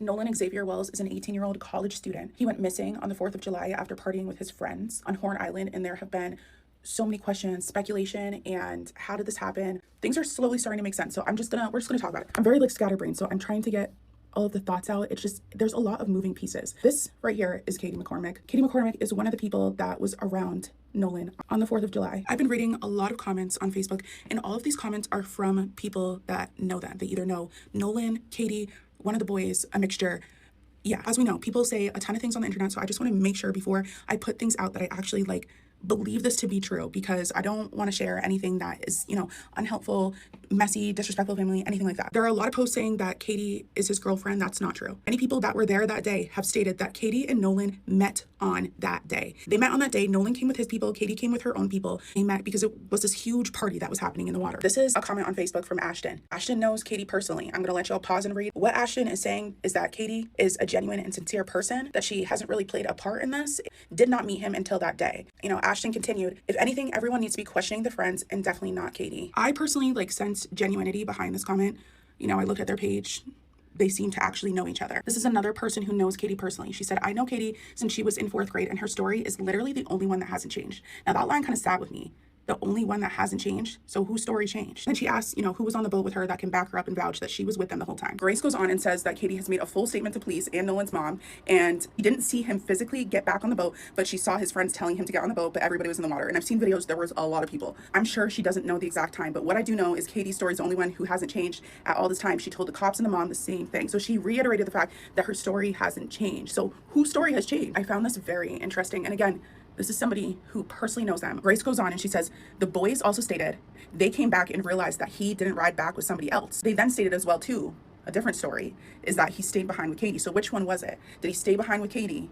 Nolan Xavier Wells is an 18-year-old college student. He went missing on the 4th of July after partying with his friends on Horn Island, and there have been so many questions, speculation, and how did this happen? Things are slowly starting to make sense. So we're just gonna talk about it. I'm very like scatterbrained, so I'm trying to get all of the thoughts out. It's just, there's a lot of moving pieces. This right here is Katie McCormick. Katie McCormick is one of the people that was around Nolan on the 4th of July. I've been reading a lot of comments on Facebook, and all of these comments are from people that know them. They either know Nolan, Katie, one of the boys, a mixture. Yeah, as we know, people say a ton of things on the internet, so I just want to make sure before I put things out that I actually like believe this to be true, because I don't want to share anything that is, unhelpful, messy, disrespectful family, anything like that. There are a lot of posts saying that Katie is his girlfriend. That's not true. Many people that were there that day have stated that Katie and Nolan met on that day. They met on that day. Nolan came with his people. Katie came with her own people. They met because it was this huge party that was happening in the water. This is a comment on Facebook from Ashton. Ashton knows Katie personally. I'm going to let y'all pause and read. What Ashton is saying is that Katie is a genuine and sincere person, that she hasn't really played a part in this, did not meet him until that day. Ashton continued, if anything, everyone needs to be questioning the friends and definitely not Katie. I personally sense genuinity behind this comment. I looked at their page. They seem to actually know each other. This is another person who knows Katie personally. She said, I know Katie since she was in 4th grade, and her story is literally the only one that hasn't changed. Now that line kind of sat with me. The only one that hasn't changed. So whose story changed? Then she asks, who was on the boat with her that can back her up and vouch that she was with them the whole time. Grace goes on and says that Katie has made a full statement to police and Nolan's mom, and he didn't see him physically get back on the boat, but she saw his friends telling him to get on the boat, but everybody was in the water. And I've seen videos, there was a lot of people. I'm sure she doesn't know the exact time, but what I do know is Katie's story is the only one who hasn't changed at all this time. She told the cops and the mom the same thing. So she reiterated the fact that her story hasn't changed. So whose story has changed? I found this very interesting. And again, this is somebody who personally knows them. Grace goes on and she says, the boys also stated they came back and realized that he didn't ride back with somebody else. They then stated as well too, a different story, is that he stayed behind with Katie. So which one was it? Did he stay behind with Katie?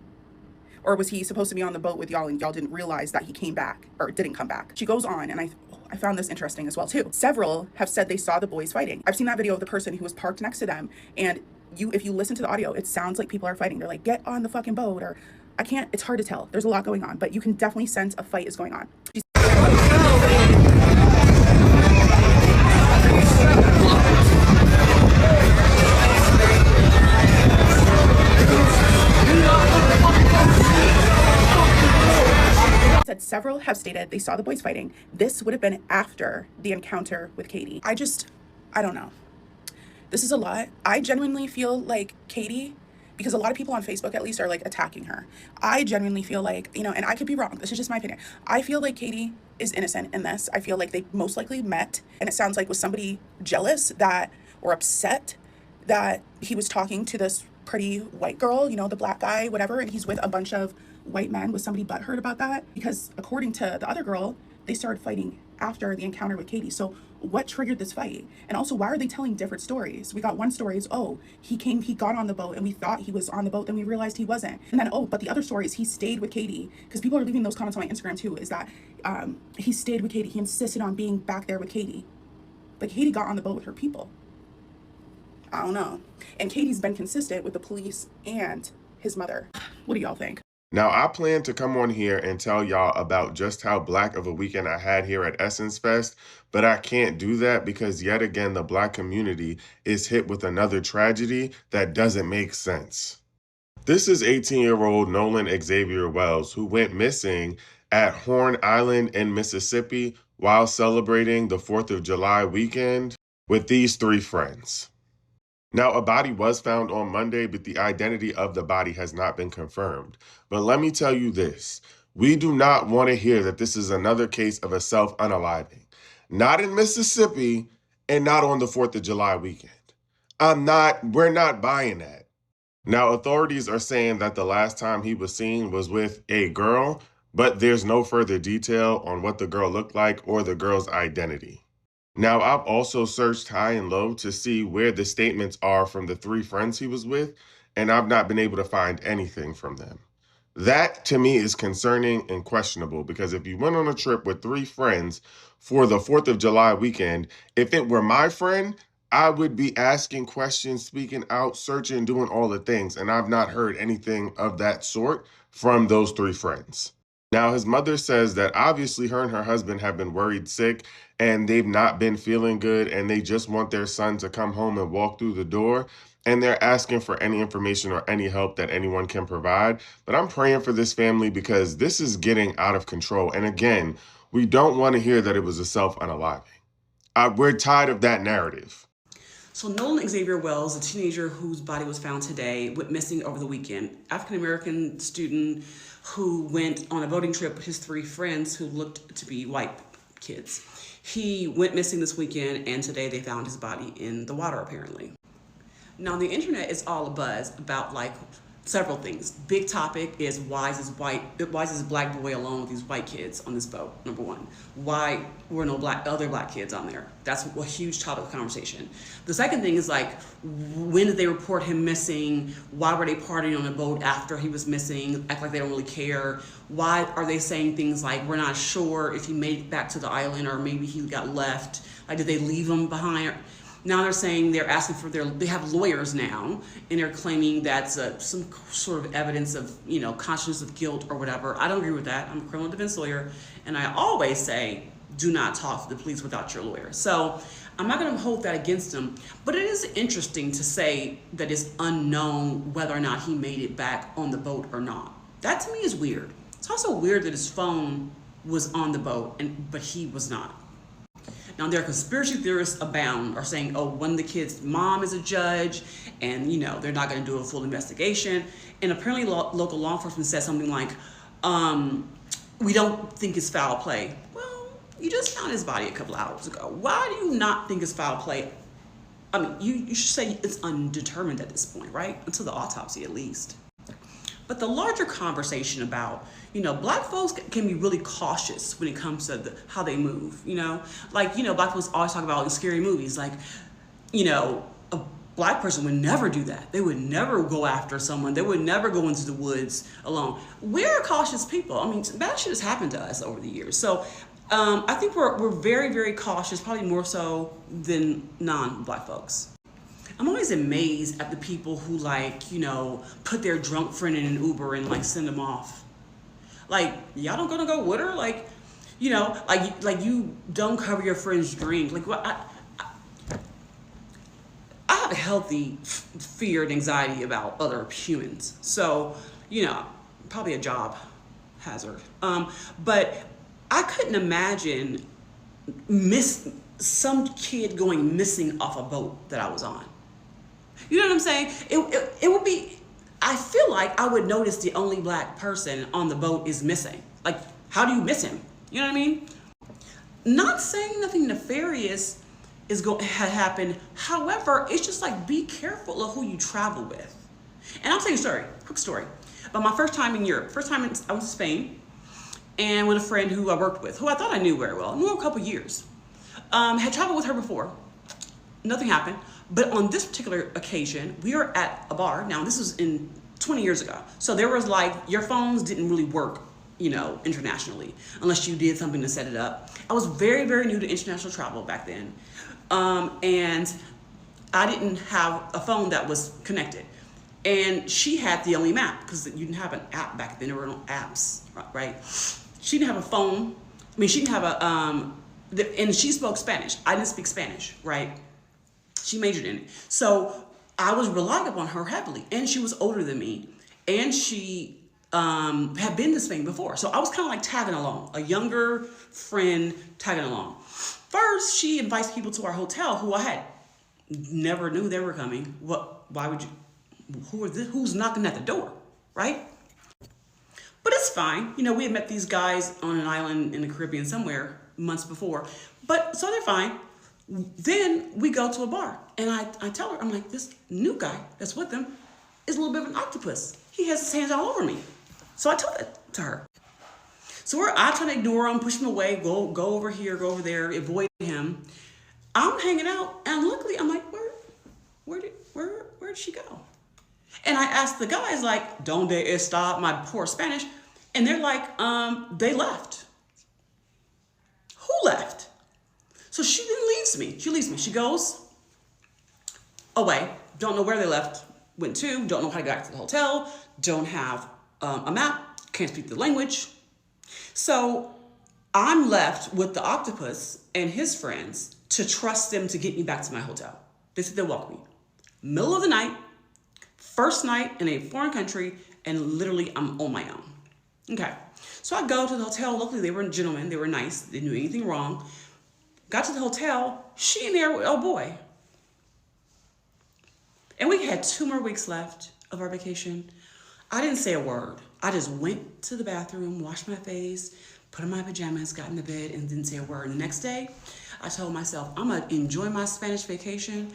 Or was he supposed to be on the boat with y'all and y'all didn't realize that he came back or didn't come back? She goes on, and I found this interesting as well too. Several have said they saw the boys fighting. I've seen that video of the person who was parked next to them, and if you listen to the audio, it sounds like people are fighting. They're like, get on the fucking boat, or it's hard to tell. There's a lot going on, but you can definitely sense a fight is going on. Said several have stated they saw the boys fighting. This would have been after the encounter with Katie. I don't know. This is a lot. I genuinely feel like Katie, because a lot of people on Facebook at least are attacking her. I genuinely feel like, and I could be wrong. This is just my opinion. I feel like Katie is innocent in this. I feel like they most likely met, and it sounds like was somebody jealous or upset that he was talking to this pretty white girl, the black guy, whatever, and he's with a bunch of white men. Was somebody butthurt about that? Because according to the other girl, they started fighting after the encounter with Katie. So what triggered this fight? And also, why are they telling different stories? We got one story is, he got on the boat and we thought he was on the boat, then we realized he wasn't. And then, but the other story is he stayed with Katie, because people are leaving those comments on my Instagram too, is that he stayed with Katie. He insisted on being back there with Katie. But Katie got on the boat with her people. I don't know. And Katie's been consistent with the police and his mother. What do y'all think? Now, I plan to come on here and tell y'all about just how black of a weekend I had here at Essence Fest, but I can't do that because yet again, the black community is hit with another tragedy that doesn't make sense. This is 18-year-old Nolan Xavier Wells, who went missing at Horn Island in Mississippi while celebrating the 4th of July weekend with these 3 friends. Now, a body was found on Monday, but the identity of the body has not been confirmed. But let me tell you this, we do not want to hear that this is another case of a self-unaliving. Not in Mississippi and not on the 4th of July weekend. We're not buying that. Now, authorities are saying that the last time he was seen was with a girl, but there's no further detail on what the girl looked like or the girl's identity. Now, I've also searched high and low to see where the statements are from the 3 friends he was with, and I've not been able to find anything from them. That, to me, is concerning and questionable, because if you went on a trip with 3 friends for the 4th of July weekend, if it were my friend, I would be asking questions, speaking out, searching, doing all the things, and I've not heard anything of that sort from those 3 friends. Now, his mother says that obviously her and her husband have been worried sick and they've not been feeling good and they just want their son to come home and walk through the door. and they're asking for any information or any help that anyone can provide. But I'm praying for this family because this is getting out of control. And again, we don't want to hear that it was a self-unaliving. We're tired of that narrative. So Nolan Xavier Wells, a teenager whose body was found today, went missing over the weekend. African-American student who went on a boating trip with his 3 friends who looked to be white kids. He went missing this weekend, and today they found his body in the water, apparently. Now, the internet is all abuzz about several things. Big topic is why is this black boy alone with these white kids on this boat? Number one, why were no other black kids on there? That's a huge topic of conversation. The second thing is when did they report him missing? Why were they partying on the boat after he was missing? Act like they don't really care. Why are they saying things like, we're not sure if he made it back to the island or maybe he got left? Did they leave him behind? Now they're saying they're asking they have lawyers now, and they're claiming that's some sort of evidence of, consciousness of guilt or whatever. I don't agree with that. I'm a criminal defense lawyer, and I always say, do not talk to the police without your lawyer. So I'm not going to hold that against him, but it is interesting to say that it's unknown whether or not he made it back on the boat or not. That to me is weird. It's also weird that his phone was on the boat, but he was not. Now, there are conspiracy theorists abound are saying, one of the kids' mom is a judge, and, they're not going to do a full investigation. And apparently local law enforcement said something like, we don't think it's foul play. Well, you just found his body a couple hours ago. Why do you not think it's foul play? I mean, you should say it's undetermined at this point, right? Until the autopsy, at least. But the larger conversation about, black folks can be really cautious when it comes to how they move, black folks always talk about in scary movies, a black person would never do that. They would never go after someone. They would never go into the woods alone. We're cautious people. I mean, bad shit has happened to us over the years. So I think we're very, very cautious, probably more so than non-black folks. I'm always amazed at the people who put their drunk friend in an Uber and send them off. Y'all don't gonna go with her? You don't cover your friend's drink. I have a healthy fear and anxiety about other humans. So, probably a job hazard. But I couldn't imagine some kid going missing off a boat that I was on. You know what I'm saying? It would be, I feel like I would notice the only black person on the boat is missing. How do you miss him? You know what I mean? Not saying nothing nefarious had happened. However, it's just be careful of who you travel with. And I'll tell you a quick story. About my first time in Europe. I went to Spain and with a friend who I worked with, who I thought I knew very well. I knew her a couple years. Had traveled with her before. Nothing happened. But on this particular occasion, we were at a bar. Now, this was in 20 years ago. So there was your phones didn't really work, internationally, unless you did something to set it up. I was very, very new to international travel back then. And I didn't have a phone that was connected. And she had the only map because you didn't have an app back then. There were no apps, right? She didn't have a phone. She didn't have and she spoke Spanish. I didn't speak Spanish, right? She majored in it. So I was relying upon her heavily. And she was older than me. And she had been to Spain before. So I was kind of tagging along. A younger friend tagging along. First, she invites people to our hotel who I had never knew they were coming. Why would you? Who's knocking at the door, right? But it's fine. We had met these guys on an island in the Caribbean somewhere months before. So they're fine. Then we go to a bar, and I tell her, I'm like, this new guy that's with them is a little bit of an octopus. He has his hands all over me. So I tell that to her. So I try to ignore him, push him away, go over here, go over there, avoid him. I'm hanging out, and luckily I'm like, where did she go? And I asked the guys ¿Dónde está? My poor Spanish, and they're like, they left. Who left? So she then leaves me. She leaves me. She goes away. Don't know where they left, went to. Don't know how to get back to the hotel. Don't have a map. Can't speak the language. So I'm left with the octopus and his friends to trust them to get me back to my hotel. They said they'll walk me. Middle of the night, first night in a foreign country, and literally I'm on my own. Okay, so I go to the hotel. Luckily, they were gentlemen. They were nice. They didn't do anything wrong. Got to the hotel. She in there with oh boy. And we had 2 more weeks left of our vacation. I didn't say a word. I just went to the bathroom, washed my face, put on my pajamas, got in the bed, and didn't say a word. And the next day, I told myself, I'm going to enjoy my Spanish vacation,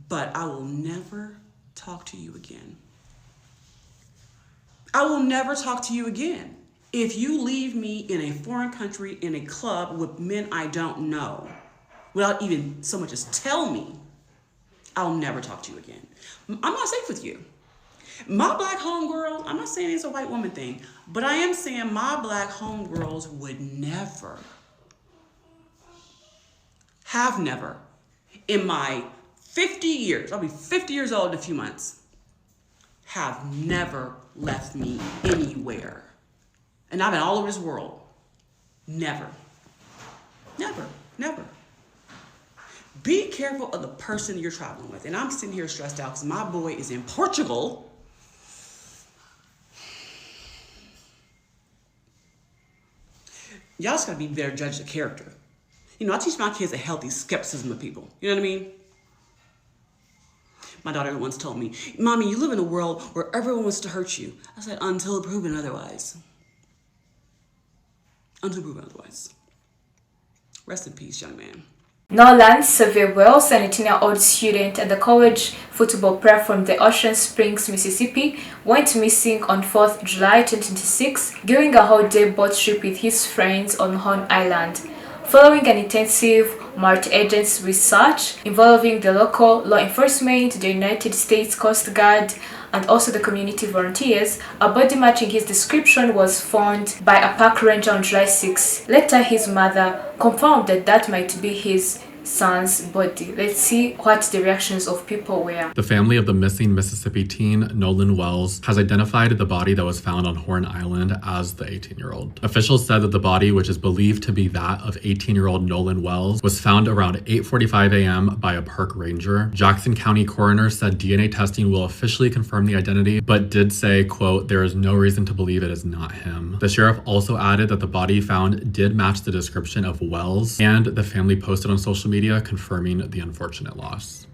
but I will never talk to you again. I will never talk to you again. If you leave me in a foreign country, in a club with men I don't know, without even so much as tell me, I'll never talk to you again. I'm not safe with you. My black homegirls, I'm not saying it's a white woman thing, but I am saying my black homegirls would never, have never, in my 50 years, I'll be 50 years old in a few months, have never left me anywhere. And I've been all over this world. Never. Never. Never. Be careful of the person you're traveling with. And I'm sitting here stressed out because my boy is in Portugal. Y'all just gotta be better judge of character. You know, I teach my kids a healthy skepticism of people. You know what I mean? My daughter once told me, Mommy, you live in a world where everyone wants to hurt you. I said, until proven otherwise. Until proven otherwise. Rest in peace, young man. Nolan Xavier Wells, an 18-year-old student at the college football prep from the Ocean Springs, Mississippi, went missing on 4th July 2026 during a holiday boat trip with his friends on Horn Island. Following an intensive multi-agency research involving the local law enforcement, the United States Coast Guard, and also the community volunteers, a body matching his description was found by a park ranger on July 6. Later, his mother confirmed that that might be his son's body. Let's see what the reactions of people were. The family of the missing Mississippi teen, Nolan Wells, has identified the body that was found on Horn Island as the 18-year-old. Officials said that the body, which is believed to be that of 18-year-old Nolan Wells, was found around 8:45 a.m. by a park ranger. Jackson County coroner said DNA testing will officially confirm the identity, but did say, quote, there is no reason to believe it is not him. The sheriff also added that the body found did match the description of Wells, and the family posted on social media confirming the unfortunate loss.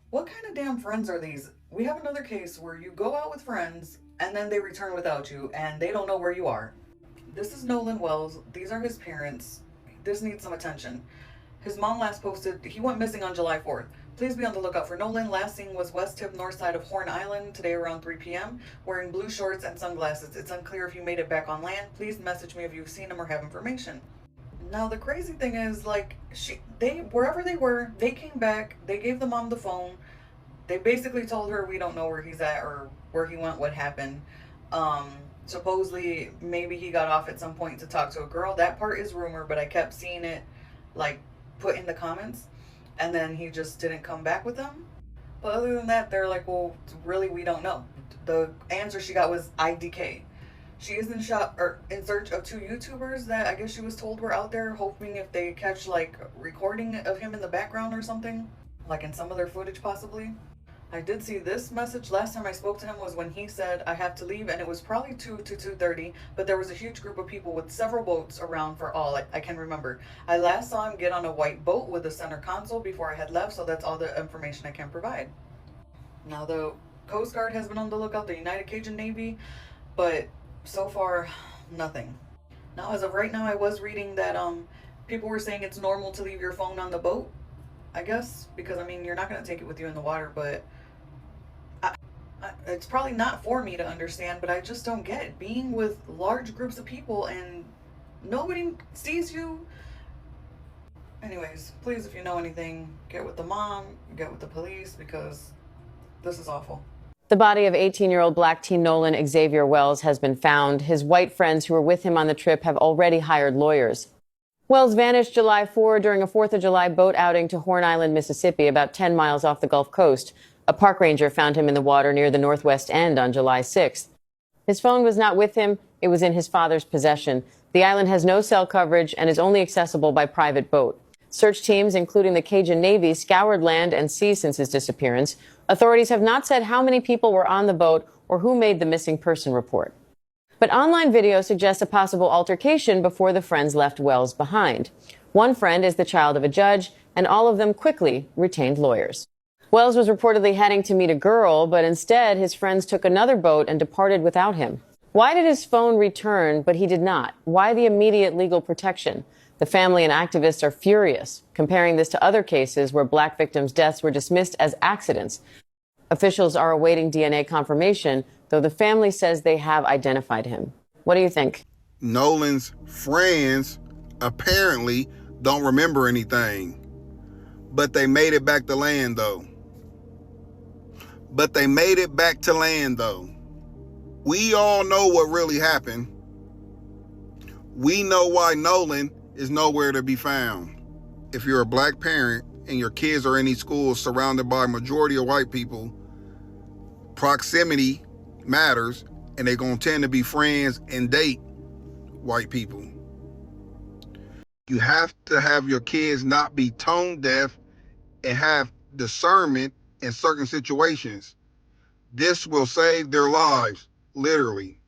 What kind of damn friends are these? We have another case where you go out with friends and then they return without you and they don't know where you are. This is Nolan Wells. These are his parents. This needs some attention. His mom last posted, he went missing on July 4th. Please be on the lookout for Nolan. Last seen was west tip north side of Horn Island today around 3 p.m. wearing blue shorts and sunglasses. It's unclear if you made it back on land. Please message me if you've seen him or have information. Now the crazy thing is, like, wherever they were, they came back, they gave the mom the phone, they basically told her we don't know where he's at or where he went, what happened. Supposedly maybe he got off at some point to talk to a girl. That part is rumor, but I kept seeing it like put in the comments, and then he just didn't come back with them. But other than that, they're like, well, really, we don't know. The answer she got was IDK. She is in search of 2 YouTubers that I guess she was told were out there, hoping if they catch like recording of him in the background or something, like in some of their footage possibly. I did see this message last time I spoke to him was when he said I have to leave, and it was probably 2 to 2:30, but there was a huge group of people with several boats around for all I can remember. I last saw him get on a white boat with a center console before I had left, so that's all the information I can provide. Now the Coast Guard has been on the lookout, the United Cajun Navy, but so far, nothing. Now, as of right now, I was reading that people were saying it's normal to leave your phone on the boat, I guess, because, I mean, you're not going to take it with you in the water, but it's probably not for me to understand, but I just don't get it. Being with large groups of people and nobody sees you. Anyways, please, if you know anything, get with the mom, get with the police, because this is awful. The body of 18-year-old black teen Nolan Xavier Wells has been found. His white friends who were with him on the trip have already hired lawyers. Wells vanished July 4 during a 4th of July boat outing to Horn Island, Mississippi, about 10 miles off the Gulf Coast. A park ranger found him in the water near the northwest end on July 6th. His phone was not with him. It was in his father's possession. The island has no cell coverage and is only accessible by private boat. Search teams, including the Cajun Navy, scoured land and sea since his disappearance. Authorities have not said how many people were on the boat or who made the missing person report. But online video suggests a possible altercation before the friends left Wells behind. One friend is the child of a judge, and all of them quickly retained lawyers. Wells was reportedly heading to meet a girl, but instead his friends took another boat and departed without him. Why did his phone return, but he did not? Why the immediate legal protection? The family and activists are furious, comparing this to other cases where black victims' deaths were dismissed as accidents. Officials are awaiting DNA confirmation, though the family says they have identified him. What do you think? Nolan's friends apparently don't remember anything, but they made it back to land though. We all know what really happened. We know why Nolan is nowhere to be found. If you're a black parent and your kids are in these schools surrounded by a majority of white people, proximity matters, and they're gonna tend to be friends and date white people. You have to have your kids not be tone deaf and have discernment in certain situations. This will save their lives, literally.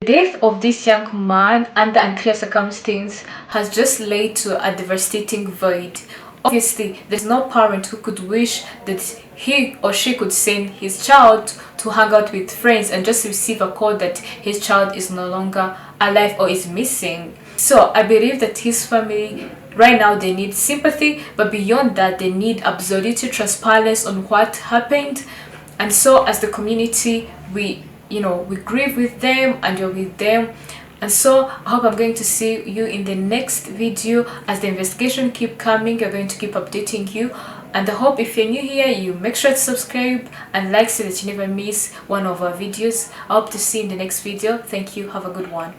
The death of this young man under unclear circumstances has just led to a devastating void. Obviously, there's no parent who could wish that he or she could send his child to hang out with friends and just receive a call that his child is no longer alive or is missing. So I believe that his family right now, they need sympathy, but beyond that, they need absolute transparency on what happened. And so as the community, we grieve with them and you're with them. And so I hope I'm going to see you in the next video. As the investigation keep coming, we're going to keep updating you. And I hope if you're new here, you make sure to subscribe and like so that you never miss one of our videos. I hope to see you in the next video. Thank you. Have a good one.